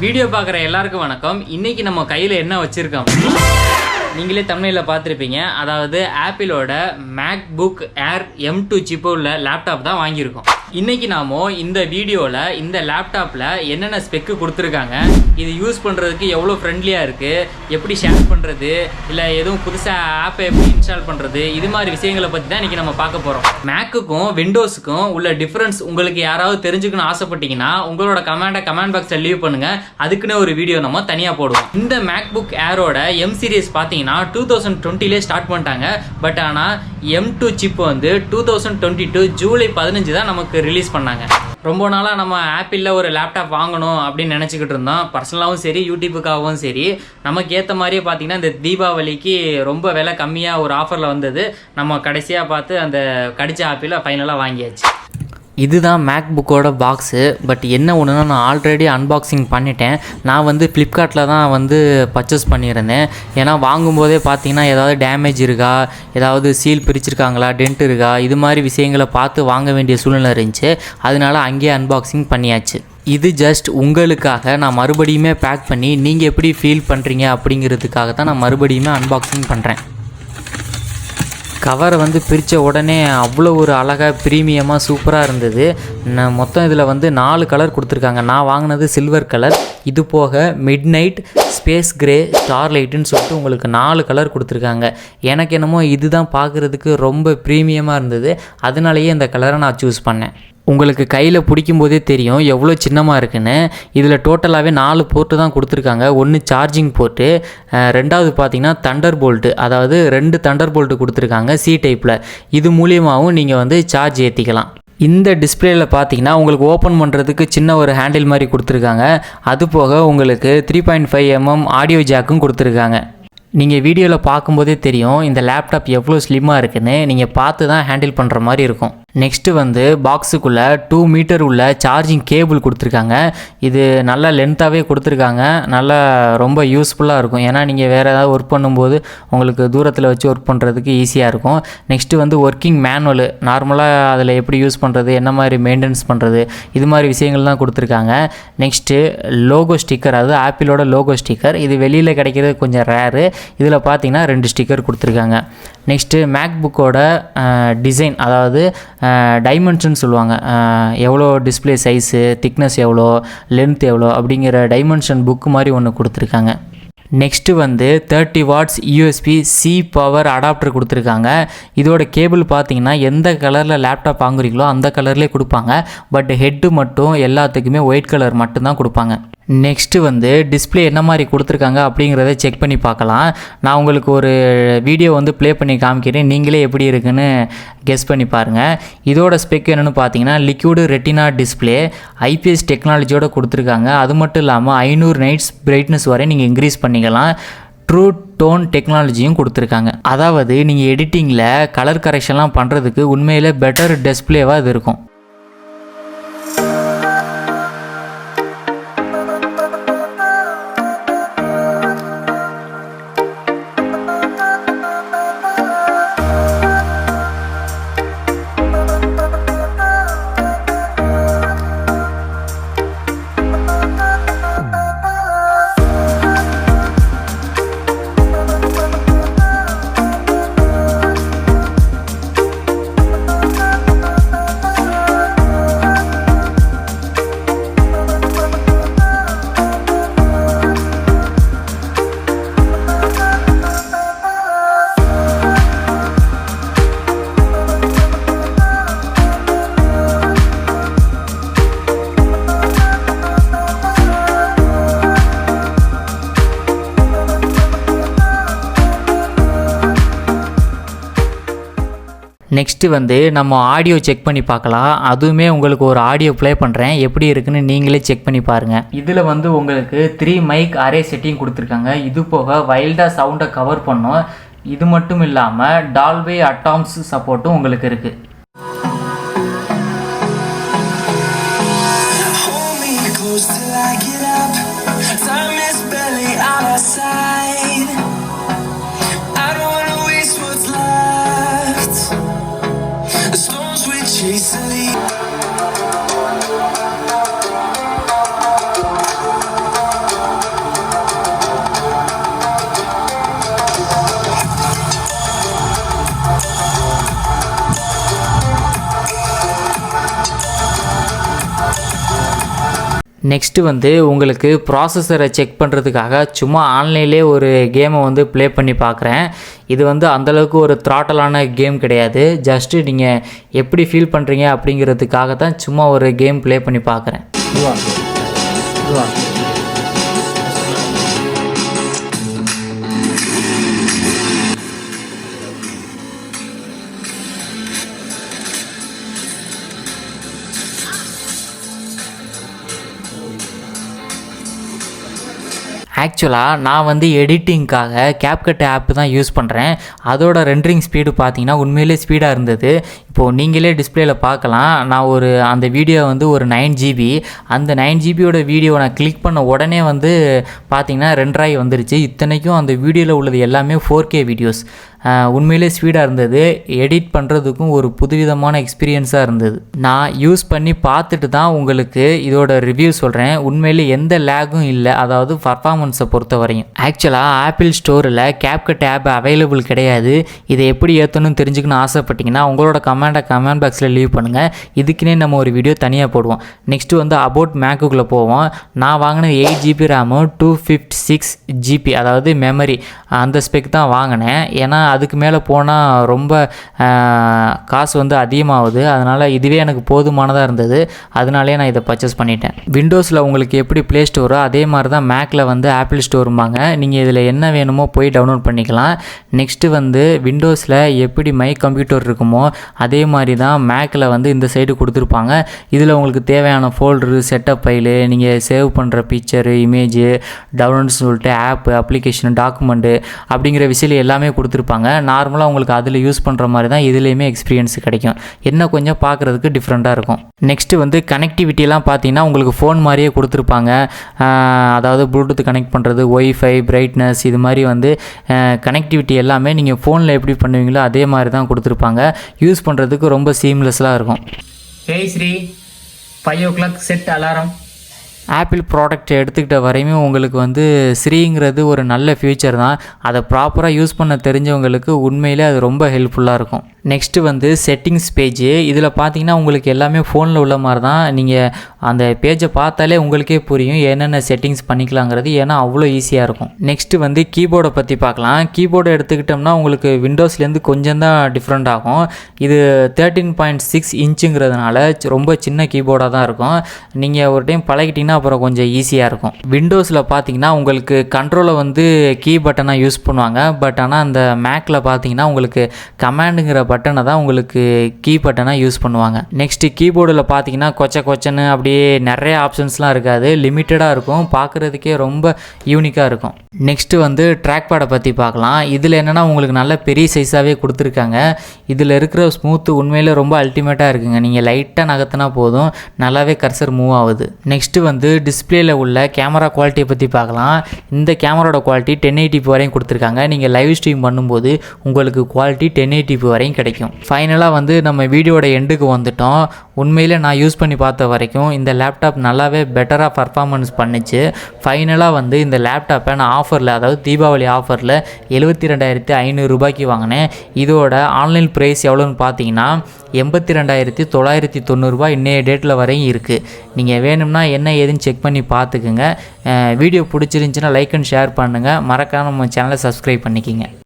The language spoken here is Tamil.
வீடியோ பார்க்குற எல்லாருக்கும் வணக்கம். இன்றைக்கி நம்ம கையில் என்ன வச்சுருக்கோம் நீங்களே தமிழில் பார்த்துருப்பீங்க. அதாவது ஆப்பிளோட மேக்புக் ஏர் M2 சிப்பு உள்ள லேப்டாப் தான் வாங்கியிருக்கோம். இன்றைக்கி நாம் இந்த வீடியோவில் இந்த லேப்டாப்பில் என்னென்ன ஸ்பெக்கு கொடுத்துருக்காங்க, இது யூஸ் பண்ணுறதுக்கு எவ்வளோ ஃப்ரெண்ட்லியாக இருக்குது, எப்படி ஷேர் பண்ணுறது, இல்லை எதுவும் புதுசாக ஆப்பை எப்படி இன்ஸ்டால் பண்ணுறது, இது மாதிரி விஷயங்களை பற்றி தான் இன்றைக்கி நம்ம பார்க்க போகிறோம். மேக்குக்கும் விண்டோஸுக்கும் உள்ள டிஃப்ரென்ஸ் உங்களுக்கு யாராவது தெரிஞ்சுக்கணும்னு ஆசைப்பட்டீங்கன்னா உங்களோட கமெண்ட் பாக்ஸில் லீவ் பண்ணுங்கள். அதுக்குன்னு ஒரு வீடியோ நம்ம தனியாக போடுவோம். இந்த மேக்புக் ஏரோட M சீரிஸ் பார்த்தீங்கன்னா 2020 ஸ்டார்ட் பண்ணிட்டாங்க. பட் ஆனால் M2 சிப் வந்து 2022 ஜூலை 15 தான் நமக்கு ரிலீஸ் பண்ணாங்க. ரொம்ப நாளாக நம்ம ஆப்பிளில் ஒரு லேப்டாப் வாங்கணும் அப்படின்னு நினச்சிக்கிட்டு இருந்தோம். பர்சனலாகவும் சரி, யூடியூப்புக்காகவும் சரி. நமக்கு ஏற்ற மாதிரியே பார்த்தீங்கன்னா இந்த தீபாவளிக்கு ரொம்ப விலை கம்மியாக ஒரு ஆஃபரில் வந்தது. நம்ம கடைசியாக பார்த்து அந்த கடிச்ச ஆப்பிளை ஃபைனலாக வாங்கியாச்சு. இதுதான் மேக்புக்கோட பாக்ஸு. பட் என்ன ஒன்றுனா, நான் ஆல்ரெடி அன்பாக்சிங் பண்ணிட்டேன். நான் வந்து ஃப்ளிப்கார்ட்டில் தான் வந்து பர்ச்சேஸ் பண்ணியிருந்தேன். ஏன்னா வாங்கும்போதே பார்த்தீங்கன்னா ஏதாவது டேமேஜ் இருக்கா, ஏதாவது சீல் பிரிச்சிருக்காங்களா, டென்ட் இருக்கா, இது மாதிரி விஷயங்களை பார்த்து வாங்க வேண்டிய சூழ்நிலை இருந்துச்சு. அதனால அங்கேயே அன்பாக்சிங் பண்ணியாச்சு. இது ஜஸ்ட் உங்களுக்காக நான் மறுபடியுமே பேக் பண்ணி நீங்கள் எப்படி ஃபீல் பண்ணுறீங்க அப்படிங்கிறதுக்காக தான் நான் மறுபடியுமே அன்பாக்சிங் பண்ணுறேன். கவரை வந்து பிரித்த உடனே அவ்வளோ ஒரு அழகாக ப்ரீமியமாக சூப்பராக இருந்தது. மொத்தம் இதில் வந்து 4 கலர் கொடுத்துருக்காங்க. நான் வாங்கினது சில்வர் கலர். இது போக மிட் நைட், ஸ்பேஸ் கிரே, ஸ்டார்லைட்டுன்னு சொல்லிட்டு உங்களுக்கு 4 கலர் கொடுத்துருக்காங்க. எனக்கு என்னமோ இது தான் பார்க்குறதுக்கு ரொம்ப ப்ரீமியமாக இருந்தது. அதனாலேயே இந்த கலரை நான் சூஸ் பண்ணேன். உங்களுக்கு கையில் பிடிக்கும் போதே தெரியும் எவ்வளோ சின்னமாக இருக்குன்னு. இதில் டோட்டலாகவே 4 போர்ட்டு தான் கொடுத்துருக்காங்க. ஒன்று சார்ஜிங் போர்ட்டு, ரெண்டாவது பார்த்திங்கன்னா தண்டர் போல்ட்டு, அதாவது 2 தண்டர் போல்ட்டு கொடுத்துருக்காங்க C டைப்பில். இது மூலியமாகவும் நீங்கள் வந்து சார்ஜ் ஏற்றிக்கலாம். இந்த டிஸ்பிளேயில் பார்த்தீங்கன்னா உங்களுக்கு ஓப்பன் பண்ணுறதுக்கு சின்ன ஒரு ஹேண்டில் மாதிரி கொடுத்துருக்காங்க. அது போக உங்களுக்கு 3.5 mm ஆடியோ ஜாக்கும் கொடுத்துருக்காங்க. நீங்கள் வீடியோவில் பார்க்கும்போதே தெரியும் இந்த லேப்டாப் எவ்வளோ ஸ்லிம்மாக இருக்குன்னு. நீங்கள் பார்த்து தான் ஹேண்டில் பண்ணுற மாதிரி இருக்கும். நெக்ஸ்ட்டு வந்து பாக்ஸுக்குள்ளே 2 மீட்டர் உள்ள சார்ஜிங் கேபிள் கொடுத்துருக்காங்க. இது நல்லா லென்த்தாகவே கொடுத்துருக்காங்க. நல்லா ரொம்ப யூஸ்ஃபுல்லாக இருக்கும். ஏன்னா நீங்கள் வேறு ஏதாவது ஒர்க் பண்ணும்போது உங்களுக்கு தூரத்தில் வச்சு ஒர்க் பண்ணுறதுக்கு ஈஸியாக இருக்கும். நெக்ஸ்ட்டு வந்து ஒர்க்கிங் மேனுவல், நார்மலாக அதில் எப்படி யூஸ் பண்ணுறது, என்ன மாதிரி மெயின்டெனன்ஸ் பண்ணுறது, இது மாதிரி விஷயங்கள் தான் கொடுத்துருக்காங்க. நெக்ஸ்ட்டு லோகோ ஸ்டிக்கர், அதாவது ஆப்பிளோட லோகோ ஸ்டிக்கர். இது வெளியில் கிடைக்கிறது கொஞ்சம் ரேரு. இதில் பார்த்தீங்கன்னா 2 ஸ்டிக்கர் கொடுத்துருக்காங்க. நெக்ஸ்ட்டு மேக்புக்கோட டிசைன், அதாவது டைமென்ஷன் சொல்லுவாங்க. எவ்வளோ டிஸ்பிளே சைஸு, திக்னஸ் எவ்வளோ, லென்த் எவ்வளோ அப்படிங்கிற டைமென்ஷன் புக்கு மாதிரி ஒன்று கொடுத்துருக்காங்க. நெக்ஸ்ட்டு வந்து 30 வாட்ஸ் USB-C பவர் அடாப்டர் கொடுத்துருக்காங்க. இதோட கேபிள் பார்த்தீங்கன்னா எந்த கலரில் லேப்டாப் வாங்குறீங்களோ அந்த கலர்லேயே கொடுப்பாங்க. பட் ஹெட்டு மட்டும் எல்லாத்துக்குமே ஒயிட் கலர் மட்டும்தான் கொடுப்பாங்க. நெக்ஸ்ட்டு வந்து டிஸ்பிளே என்ன மாதிரி கொடுத்துருக்காங்க அப்படிங்கிறத செக் பண்ணி பார்க்கலாம். நான் உங்களுக்கு ஒரு வீடியோ வந்து ப்ளே பண்ணி காமிக்கிறேன். நீங்களே எப்படி இருக்குன்னு கெஸ் பண்ணி பாருங்கள். இதோட ஸ்பெக் என்னென்னு பார்த்தீங்கன்னா லிக்விட் ரெட்டினா டிஸ்பிளே, IPS டெக்னாலஜியோடு கொடுத்துருக்காங்க. அது மட்டும் இல்லாமல் 500 நைட்ஸ் பிரைட்னஸ் வரை நீங்கள் இன்க்ரீஸ் பண்ணிக்கலாம். ட்ரூ டோன் டெக்னாலஜியும் கொடுத்துருக்காங்க. அதாவது நீங்கள் எடிட்டிங்கில் கலர் கரெக்ஷன்லாம் பண்ணுறதுக்கு உண்மையிலே பெட்டர் டிஸ்பிளேவாக இது இருக்கும். நெக்ஸ்ட்டு வந்து நம்ம ஆடியோ செக் பண்ணி பார்க்கலாம். அதுவுமே உங்களுக்கு ஒரு ஆடியோ ப்ளே பண்ணுறேன், எப்படி இருக்குன்னு நீங்களே செக் பண்ணி பாருங்கள். இதில் வந்து உங்களுக்கு 3 மைக் அரே செட்டிங் கொடுத்துருக்காங்க. இது போக வைல்டாக சவுண்டை கவர் பண்ணும். இது மட்டும் இல்லாமல் டால்பி அட்டாம்ஸ் சப்போர்ட்டும் உங்களுக்கு இருக்குது. நெக்ஸ்ட்டு வந்து உங்களுக்கு ப்ராசஸரை செக் பண்ணுறதுக்காக சும்மா ஆன்லைன்லேயே ஒரு கேமை வந்து ப்ளே பண்ணி பார்க்குறேன். இது வந்து அந்தளவுக்கு ஒரு த்ராட்டலான கேம் கிடையாது. ஜஸ்ட்டு நீங்கள் எப்படி ஃபீல் பண்ணுறீங்க அப்படிங்கிறதுக்காக தான் சும்மா ஒரு கேம் ப்ளே பண்ணி பார்க்குறேன். ஆக்சுவலாக நான் வந்து எடிட்டிங்க்காக CapCut ஆப் தான் யூஸ் பண்ணுறேன். அதோட ரெண்டரிங் ஸ்பீடு பார்த்தீங்கன்னா உண்மையிலே ஸ்பீடாக இருந்தது. இப்போது நீங்களே டிஸ்பிளேல பார்க்கலாம். நான் அந்த வீடியோ வந்து ஒரு 9 GB, அந்த 9 GBயோட வீடியோவை நான் கிளிக் பண்ண உடனே வந்து பார்த்தீங்கன்னா ரெண்டராகி வந்துருச்சு. இத்தனைக்கும் அந்த வீடியோவில் உள்ளது எல்லாமே 4K வீடியோஸ். உண்மையிலே ஸ்பீடாக இருந்தது. எடிட் பண்ணுறதுக்கும் ஒரு புதுவிதமான எக்ஸ்பீரியன்ஸாக இருந்தது. நான் யூஸ் பண்ணி பார்த்துட்டு தான் உங்களுக்கு இதோட ரிவ்யூ சொல்கிறேன். உண்மையிலே எந்த லேகும் இல்லை, அதாவது பர்ஃபார்மன்ஸை பொறுத்த வரையும். ஆக்சுவலாக ஆப்பிள் ஸ்டோரில் CapCut ஆப் அவைலபிள் கிடையாது. இதை எப்படி ஏற்றணும்னு தெரிஞ்சுக்கணும்னு ஆசைப்பட்டீங்கன்னா உங்களோட கமெண்ட் பாக்ஸில் லீவ் பண்ணுங்கள். இதுக்குன்னே நம்ம ஒரு வீடியோ தனியாக போடுவோம். நெக்ஸ்ட்டு வந்து அபவுட் மேக்குக்குள்ளே போவோம். நான் வாங்கினது 8 GB ரேமு 256 GB, அதாவது மெமரி, அந்த ஸ்பெக் தான் வாங்கினேன். ஏன்னா அதுக்கு மேலே போனால் ரொம்ப காசு வந்து அதிகமாகுது. அதனால் இதுவே எனக்கு போதுமானதாக இருந்தது. அதனாலே நான் இதை பர்ச்சேஸ் பண்ணிட்டேன். விண்டோஸில் உங்களுக்கு எப்படி ப்ளே ஸ்டோரோ அதே மாதிரி தான் மேக்கில் வந்து ஆப்பிள் ஸ்டோரும்பாங்க. நீங்கள் இதில் என்ன வேணுமோ போய் டவுன்லோட் பண்ணிக்கலாம். நெக்ஸ்ட்டு வந்து விண்டோஸில் எப்படி மை கம்ப்யூட்டர் இருக்குமோ அதே மாதிரி தான் மேக்கில் வந்து இந்த சைடு கொடுத்துருப்பாங்க. இதில் உங்களுக்கு தேவையான ஃபோல்டரு, செட்டப் ஃபைலு, நீங்கள் சேவ் பண்ணுற பிக்சரு, இமேஜு, டவுன்லோட்னு சொல்லிட்டு ஆப்பு, அப்ளிகேஷன், டாக்குமெண்ட்டு அப்படிங்கிற விஷயம் எல்லாமே கொடுத்துருப்பாங்க. நார்மலாக உங்களுக்கு அதில் யூஸ் பண்ணுற மாதிரி தான் இதுலேயுமே எக்ஸ்பீரியன்ஸ் கிடைக்கும். என்ன கொஞ்சம் பார்க்குறதுக்கு டிஃப்ரெண்ட்டாக இருக்கும். நெக்ஸ்ட்டு வந்து கனெக்டிவிட்டிலாம் பார்த்தீங்கன்னா உங்களுக்கு ஃபோன் மாதிரியே கொடுத்துருப்பாங்க. அதாவது ப்ளூடூத் கனெக்ட் பண்ணுறது, ஒய்ஃபை, பிரைட்னஸ், இது மாதிரி வந்து கனெக்டிவிட்டி எல்லாமே நீங்கள் ஃபோனில் எப்படி பண்ணுவீங்களோ அதே மாதிரி தான் கொடுத்துருப்பாங்க. யூஸ் பண்ணுறதுக்கு ரொம்ப சீம்லெஸ்ஸாக இருக்கும். Hey Siri, 5 o'clock set alarm. Apple product எடுத்துக்கிட்ட வரையுமே உங்களுக்கு வந்து ஸ்ரீங்கிறது ஒரு நல்ல ஃபியூச்சர் தான். அதை ப்ராப்பராக யூஸ் பண்ண தெரிஞ்சவங்களுக்கு உண்மையிலே அது ரொம்ப ஹெல்ப்ஃபுல்லாக இருக்கும். நெக்ஸ்ட்டு வந்து செட்டிங்ஸ் பேஜு. இதில் பார்த்தீங்கன்னா உங்களுக்கு எல்லாமே ஃபோனில் உள்ள மாதிரி தான். நீங்கள் அந்த பேஜை பார்த்தாலே உங்களுக்கே புரியும் என்னென்ன செட்டிங்ஸ் பண்ணிக்கலாங்கிறது. ஏன்னா அவ்வளோ ஈஸியாக இருக்கும். நெக்ஸ்ட்டு வந்து கீபோர்டை பற்றி பார்க்கலாம். கீபோர்டை எடுத்துக்கிட்டோம்னா உங்களுக்கு விண்டோஸ்லேருந்து கொஞ்சம் தான் டிஃப்ரெண்ட் ஆகும். இது 13.6 இன்ச்சுங்கிறதுனால ரொம்ப சின்ன கீபோர்டாக தான் இருக்கும். நீங்கள் ஒரு டைம் பழகிட்டிங்கன்னா அப்புறம் கொஞ்சம் ஈஸியாக இருக்கும். விண்டோஸில் பார்த்தீங்கன்னா உங்களுக்கு கண்ட்ரோலை வந்து கீ பட்டனாக யூஸ் பண்ணுவாங்க. பட் ஆனால் அந்த மேக்கில் பார்த்தீங்கன்னா உங்களுக்கு கமாண்டுங்கிற பட்டனை தான் உங்களுக்கு கீ பட்டனாக யூஸ் பண்ணுவாங்க. நெக்ஸ்ட்டு கீபோர்டில் பார்த்தீங்கன்னா கொச்சன்னு அப்படியே நிறைய ஆப்ஷன்ஸ்லாம் இருக்காது, லிமிட்டடாக இருக்கும். பார்க்குறதுக்கே ரொம்ப யூனிக்காக இருக்கும். நெக்ஸ்ட்டு வந்து ட்ராக் பேடை பற்றி பார்க்கலாம். இதில் என்னென்னா உங்களுக்கு நல்ல பெரிய சைஸாகவே கொடுத்துருக்காங்க. இதில் இருக்கிற ஸ்மூத்து உண்மையிலே ரொம்ப அல்டிமேட்டாக இருக்குங்க. நீங்கள் லைட்டாக நகர்த்தினா போதும், நல்லாவே கர்சர் மூவ் ஆகுது. நெக்ஸ்ட்டு வந்து டிஸ்பிளேல உள்ள கேமரா குவாலிட்டியை பற்றி பார்க்கலாம். இந்த கேமராவோட குவாலிட்டி 1080p வரையும் கொடுத்துருக்காங்க. நீங்கள் லைவ் ஸ்ட்ரீம் பண்ணும்போது உங்களுக்கு குவாலிட்டி 1080p வரையும் கிடைக்கும். ஃபைனலாக வந்து நம்ம வீடியோட எண்டுக்கு வந்துட்டோம். உண்மையிலே நான் யூஸ் பண்ணி பார்த்த வரைக்கும் இந்த லேப்டாப் நல்லாவே பெட்டராக பர்ஃபார்மன்ஸ் பண்ணிச்சு. ஃபைனலாக வந்து இந்த லேப்டாப்பை நான் ஆஃபரில், அதாவது தீபாவளி ஆஃபரில் 72,500 ரூபாய்க்கு வாங்கினேன். இதோட ஆன்லைன் ப்ரைஸ் எவ்வளோன்னு பார்த்தீங்கன்னா 82,990 ரூபாய் இன்னைய டேட்டில் வரையும் இருக்குது. நீங்கள் வேணும்னா என்ன ஏதுன்னு செக் பண்ணி பார்த்துக்குங்க. வீடியோ பிடிச்சிருந்துச்சின்னா லைக் அண்ட் ஷேர் பண்ணுங்கள். மறக்காமல் நம்ம சேனலை சப்ஸ்கிரைப் பண்ணிக்கிங்க.